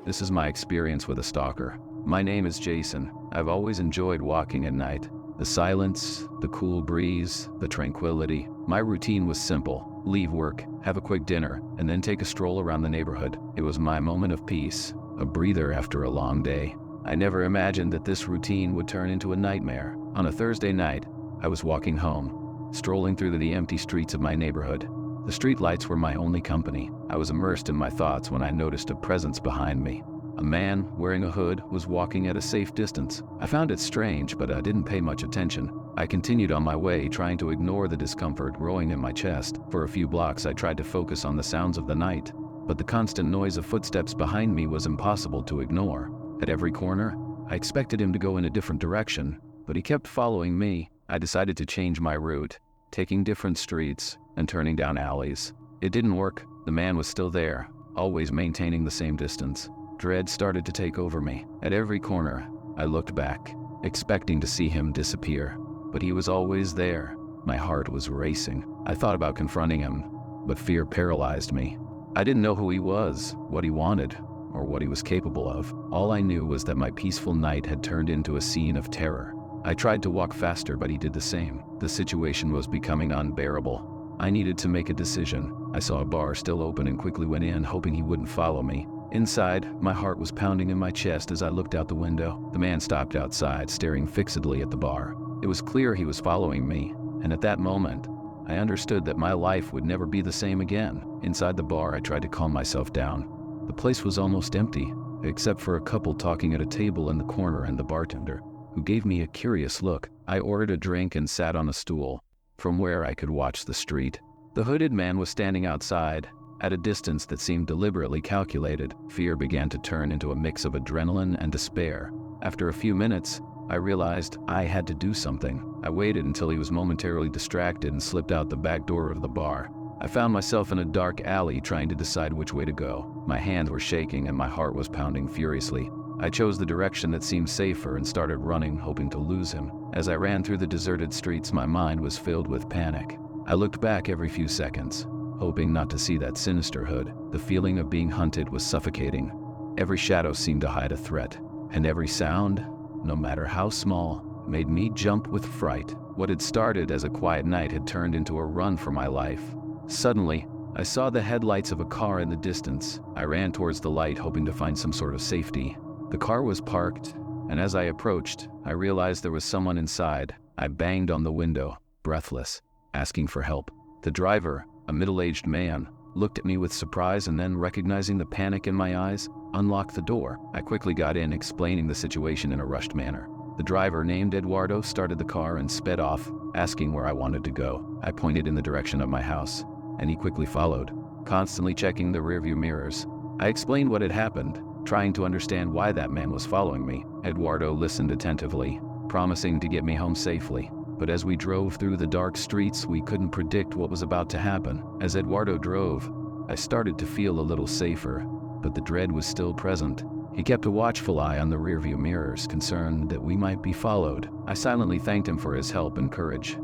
This is my experience with a stalker. My name is Jason. I've always enjoyed walking at night. The silence, the cool breeze, the tranquility. My routine was simple. Leave work, have a quick dinner, and then take a stroll around the neighborhood. It was my moment of peace, a breather after a long day. I never imagined that this routine would turn into a nightmare. On a Thursday night, I was walking home, strolling through the empty streets of my neighborhood. The street lights were my only company. I was immersed in my thoughts when I noticed a presence behind me. A man wearing a hood was walking at a safe distance. I found it strange, but I didn't pay much attention. I continued on my way, trying to ignore the discomfort growing in my chest. For a few blocks, I tried to focus on the sounds of the night, but the constant noise of footsteps behind me was impossible to ignore. At every corner, I expected him to go in a different direction, but he kept following me. I decided to change my route, taking different streets and turning down alleys. It didn't work. The man was still there, always maintaining the same distance. Dread started to take over me. At every corner, I looked back, expecting to see him disappear, but he was always there. My heart was racing. I thought about confronting him, but fear paralyzed me. I didn't know who he was, what he wanted, or what he was capable of. All I knew was that my peaceful night had turned into a scene of terror. I tried to walk faster, but he did the same. The situation was becoming unbearable. I needed to make a decision. I saw a bar still open and quickly went in, hoping he wouldn't follow me. Inside, my heart was pounding in my chest as I looked out the window. The man stopped outside, staring fixedly at the bar. It was clear he was following me, and at that moment, I understood that my life would never be the same again. Inside the bar, I tried to calm myself down. The place was almost empty, except for a couple talking at a table in the corner and the bartender, who gave me a curious look. I ordered a drink and sat on a stool, from where I could watch the street. The hooded man was standing outside, at a distance that seemed deliberately calculated. Fear began to turn into a mix of adrenaline and despair. After a few minutes, I realized I had to do something. I waited until he was momentarily distracted and slipped out the back door of the bar. I found myself in a dark alley trying to decide which way to go. My hands were shaking and my heart was pounding furiously. I chose the direction that seemed safer and started running, hoping to lose him. As I ran through the deserted streets, my mind was filled with panic. I looked back every few seconds, hoping not to see that sinister hood. The feeling of being hunted was suffocating. Every shadow seemed to hide a threat, and every sound, no matter how small, made me jump with fright. What had started as a quiet night had turned into a run for my life. Suddenly, I saw the headlights of a car in the distance. I ran towards the light, hoping to find some sort of safety. The car was parked, and as I approached, I realized there was someone inside. I banged on the window, breathless, asking for help. The driver, a middle-aged man, looked at me with surprise and then, recognizing the panic in my eyes, unlocked the door. I quickly got in, explaining the situation in a rushed manner. The driver, named Eduardo, started the car and sped off, asking where I wanted to go. I pointed in the direction of my house, and he quickly followed, constantly checking the rearview mirrors. I explained what had happened, trying to understand why that man was following me. Eduardo listened attentively, promising to get me home safely. But as we drove through the dark streets, we couldn't predict what was about to happen. As Eduardo drove, I started to feel a little safer, but the dread was still present. He kept a watchful eye on the rearview mirrors, concerned that we might be followed. I silently thanked him for his help and courage.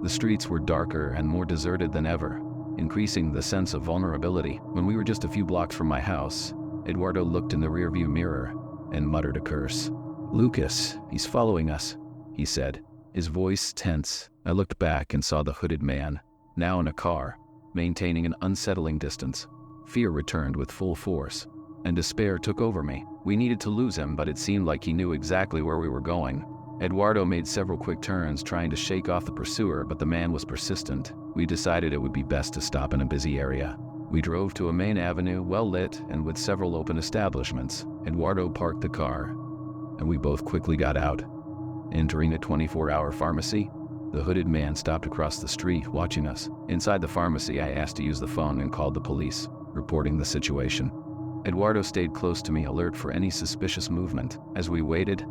The streets were darker and more deserted than ever, increasing the sense of vulnerability. When we were just a few blocks from my house, Eduardo looked in the rearview mirror and muttered a curse. "Lucas, he's following us," he said, his voice tense. I looked back and saw the hooded man, now in a car, maintaining an unsettling distance. Fear returned with full force, and despair took over me. We needed to lose him, but it seemed like he knew exactly where we were going. Eduardo made several quick turns, trying to shake off the pursuer, but the man was persistent. We decided it would be best to stop in a busy area. We drove to a main avenue, well lit and with several open establishments. Eduardo parked the car, and we both quickly got out. Entering a 24-hour pharmacy, the hooded man stopped across the street, watching us. Inside the pharmacy, I asked to use the phone and called the police, reporting the situation. Eduardo stayed close to me, alert for any suspicious movement. As we waited,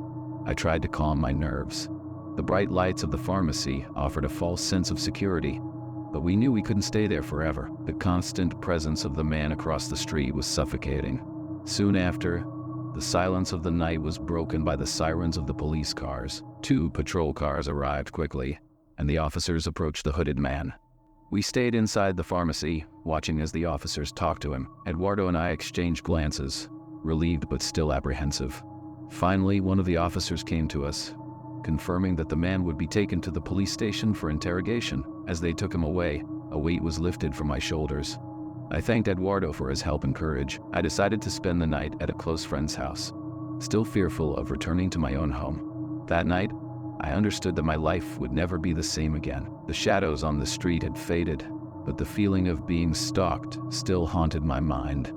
I tried to calm my nerves. The bright lights of the pharmacy offered a false sense of security, but we knew we couldn't stay there forever. The constant presence of the man across the street was suffocating. Soon after, the silence of the night was broken by the sirens of the police cars. 2 patrol cars arrived quickly, and the officers approached the hooded man. We stayed inside the pharmacy, watching as the officers talked to him. Eduardo and I exchanged glances, relieved but still apprehensive. Finally, one of the officers came to us, confirming that the man would be taken to the police station for interrogation. As they took him away, a weight was lifted from my shoulders. I thanked Eduardo for his help and courage. I decided to spend the night at a close friend's house, still fearful of returning to my own home. That night, I understood that my life would never be the same again. The shadows on the street had faded, but the feeling of being stalked still haunted my mind.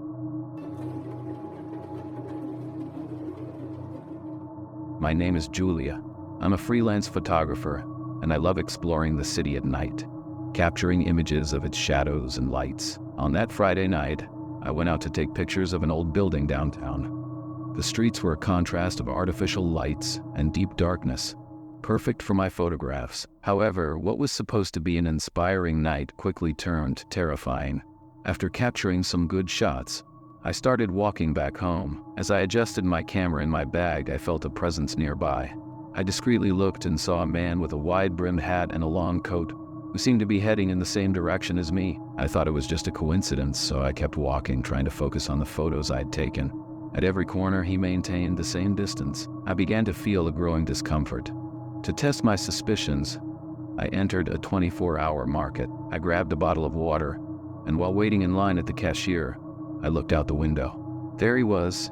My name is Julia. I'm a freelance photographer, and I love exploring the city at night, capturing images of its shadows and lights. On that Friday night, I went out to take pictures of an old building downtown. The streets were a contrast of artificial lights and deep darkness, perfect for my photographs. However, what was supposed to be an inspiring night quickly turned terrifying. After capturing some good shots, I started walking back home. As I adjusted my camera in my bag, I felt a presence nearby. I discreetly looked and saw a man with a wide-brimmed hat and a long coat, who seemed to be heading in the same direction as me. I thought it was just a coincidence, so I kept walking, trying to focus on the photos I had taken. At every corner, he maintained the same distance. I began to feel a growing discomfort. To test my suspicions, I entered a 24-hour market. I grabbed a bottle of water, and while waiting in line at the cashier, I looked out the window. There he was,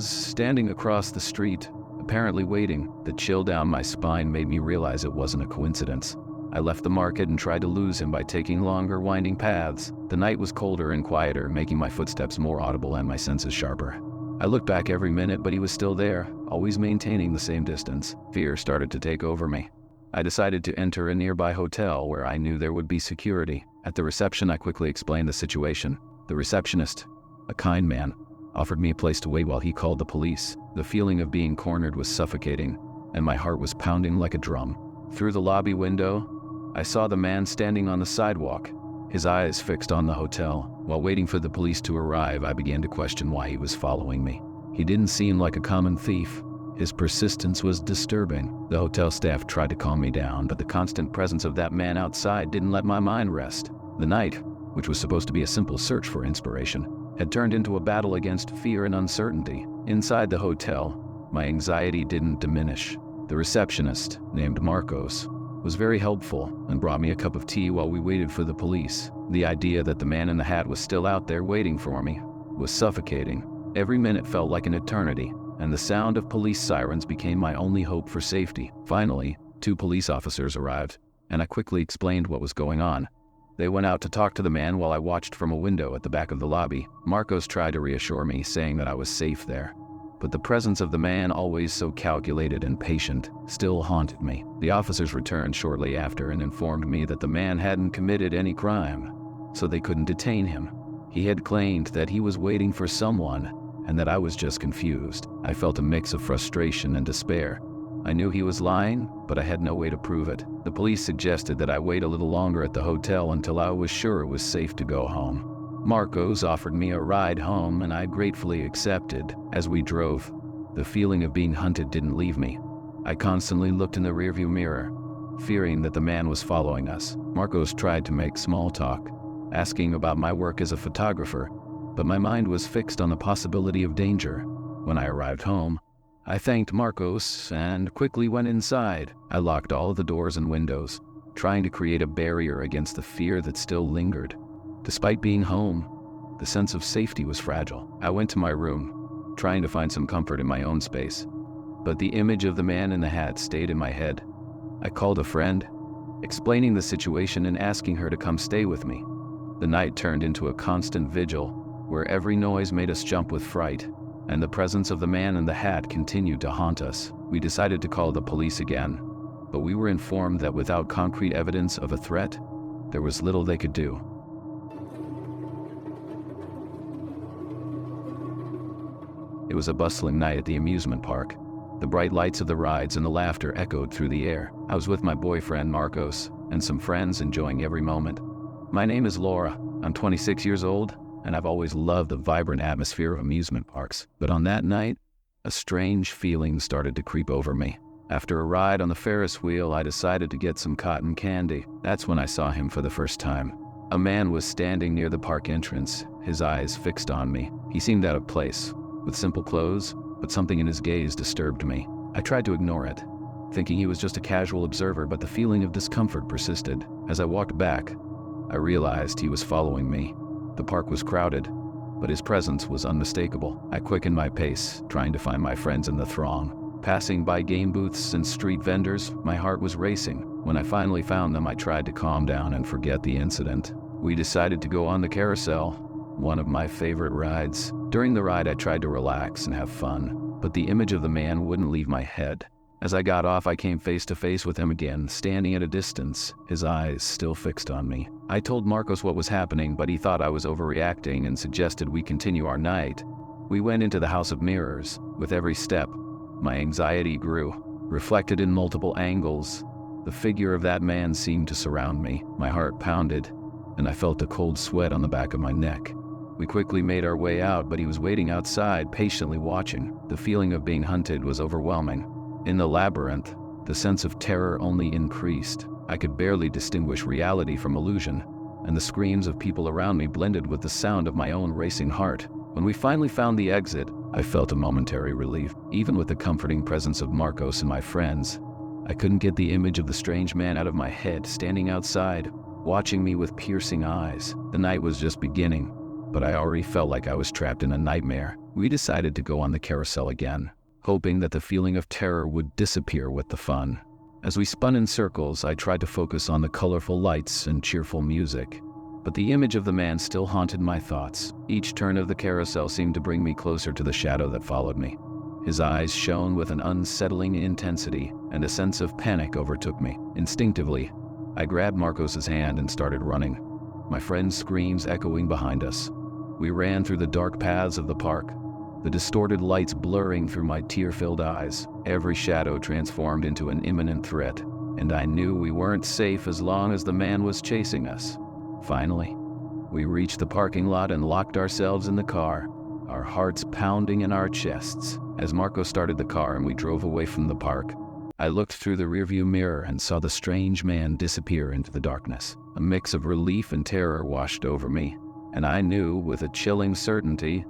standing across the street, apparently waiting. The chill down my spine made me realize it wasn't a coincidence. I left the market and tried to lose him by taking longer, winding paths. The night was colder and quieter, making my footsteps more audible and my senses sharper. I looked back every minute, but he was still there, always maintaining the same distance. Fear started to take over me. I decided to enter a nearby hotel where I knew there would be security. At the reception, I quickly explained the situation. The receptionist, a kind man, offered me a place to wait while he called the police. The feeling of being cornered was suffocating, and my heart was pounding like a drum. Through the lobby window, I saw the man standing on the sidewalk, his eyes fixed on the hotel. While waiting for the police to arrive, I began to question why he was following me. He didn't seem like a common thief. His persistence was disturbing. The hotel staff tried to calm me down, but the constant presence of that man outside didn't let my mind rest. The night, which was supposed to be a simple search for inspiration, had turned into a battle against fear and uncertainty. Inside the hotel, my anxiety didn't diminish. The receptionist, named Marcos, was very helpful and brought me a cup of tea while we waited for the police. The idea that the man in the hat was still out there waiting for me was suffocating. Every minute felt like an eternity, and the sound of police sirens became my only hope for safety. Finally, 2 police officers arrived, and I quickly explained what was going on. They went out to talk to the man while I watched from a window at the back of the lobby. Marcos tried to reassure me, saying that I was safe there. But the presence of the man, always so calculated and patient, still haunted me. The officers returned shortly after and informed me that the man hadn't committed any crime, so they couldn't detain him. He had claimed that he was waiting for someone, and that I was just confused. I felt a mix of frustration and despair. I knew he was lying, but I had no way to prove it. The police suggested that I wait a little longer at the hotel until I was sure it was safe to go home. Marcos offered me a ride home, and I gratefully accepted. As we drove, the feeling of being hunted didn't leave me. I constantly looked in the rearview mirror, fearing that the man was following us. Marcos tried to make small talk, asking about my work as a photographer, but my mind was fixed on the possibility of danger. When I arrived home, I thanked Marcos and quickly went inside. I locked all of the doors and windows, trying to create a barrier against the fear that still lingered. Despite being home, the sense of safety was fragile. I went to my room, trying to find some comfort in my own space, but the image of the man in the hat stayed in my head. I called a friend, explaining the situation and asking her to come stay with me. The night turned into a constant vigil, where every noise made us jump with fright, and the presence of the man in the hat continued to haunt us. We decided to call the police again, but we were informed that without concrete evidence of a threat, there was little they could do. It was a bustling night at the amusement park. The bright lights of the rides and the laughter echoed through the air. I was with my boyfriend Marcos and some friends, enjoying every moment. My name is Laura. I'm 26 years old, and I've always loved the vibrant atmosphere of amusement parks. But on that night, a strange feeling started to creep over me. After a ride on the Ferris wheel, I decided to get some cotton candy. That's when I saw him for the first time. A man was standing near the park entrance, his eyes fixed on me. He seemed out of place, with simple clothes, but something in his gaze disturbed me. I tried to ignore it, thinking he was just a casual observer, but the feeling of discomfort persisted. As I walked back, I realized he was following me. The park was crowded, but his presence was unmistakable. I quickened my pace, trying to find my friends in the throng. Passing by game booths and street vendors, my heart was racing. When I finally found them, I tried to calm down and forget the incident. We decided to go on the carousel, one of my favorite rides. During the ride, I tried to relax and have fun, but the image of the man wouldn't leave my head. As I got off, I came face to face with him again, standing at a distance, his eyes still fixed on me. I told Marcos what was happening, but he thought I was overreacting and suggested we continue our night. We went into the House of Mirrors. With every step, my anxiety grew. Reflected in multiple angles, the figure of that man seemed to surround me. My heart pounded, and I felt a cold sweat on the back of my neck. We quickly made our way out, but he was waiting outside, patiently watching. The feeling of being hunted was overwhelming. In the labyrinth, the sense of terror only increased. I could barely distinguish reality from illusion, and the screams of people around me blended with the sound of my own racing heart. When we finally found the exit, I felt a momentary relief. Even with the comforting presence of Marcos and my friends, I couldn't get the image of the strange man out of my head, standing outside, watching me with piercing eyes. The night was just beginning, but I already felt like I was trapped in a nightmare. We decided to go on the carousel again, hoping that the feeling of terror would disappear with the fun. As we spun in circles, I tried to focus on the colorful lights and cheerful music, but the image of the man still haunted my thoughts. Each turn of the carousel seemed to bring me closer to the shadow that followed me. His eyes shone with an unsettling intensity, and a sense of panic overtook me. Instinctively, I grabbed Marcos's hand and started running, my friend's screams echoing behind us. We ran through the dark paths of the park, the distorted lights blurring through my tear-filled eyes. Every shadow transformed into an imminent threat, and I knew we weren't safe as long as the man was chasing us. Finally, we reached the parking lot and locked ourselves in the car, our hearts pounding in our chests. As Marcos started the car and we drove away from the park, I looked through the rearview mirror and saw the strange man disappear into the darkness. A mix of relief and terror washed over me, and I knew with a chilling certainty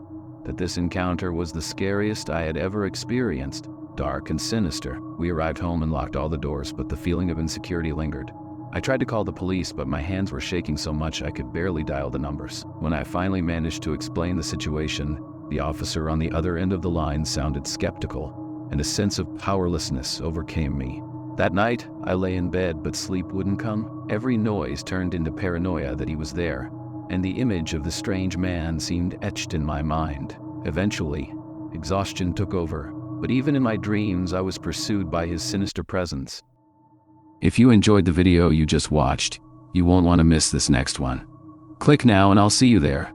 that this encounter was the scariest I had ever experienced. Dark and sinister. We arrived home and locked all the doors, but the feeling of insecurity lingered. I tried to call the police, but my hands were shaking so much I could barely dial the numbers. When I finally managed to explain the situation, the officer on the other end of the line sounded skeptical, and a sense of powerlessness overcame me. That night, I lay in bed, but sleep wouldn't come. Every noise turned into paranoia that he was there, and the image of the strange man seemed etched in my mind. Eventually, exhaustion took over, but even in my dreams, I was pursued by his sinister presence. If you enjoyed the video you just watched, you won't want to miss this next one. Click now and I'll see you there.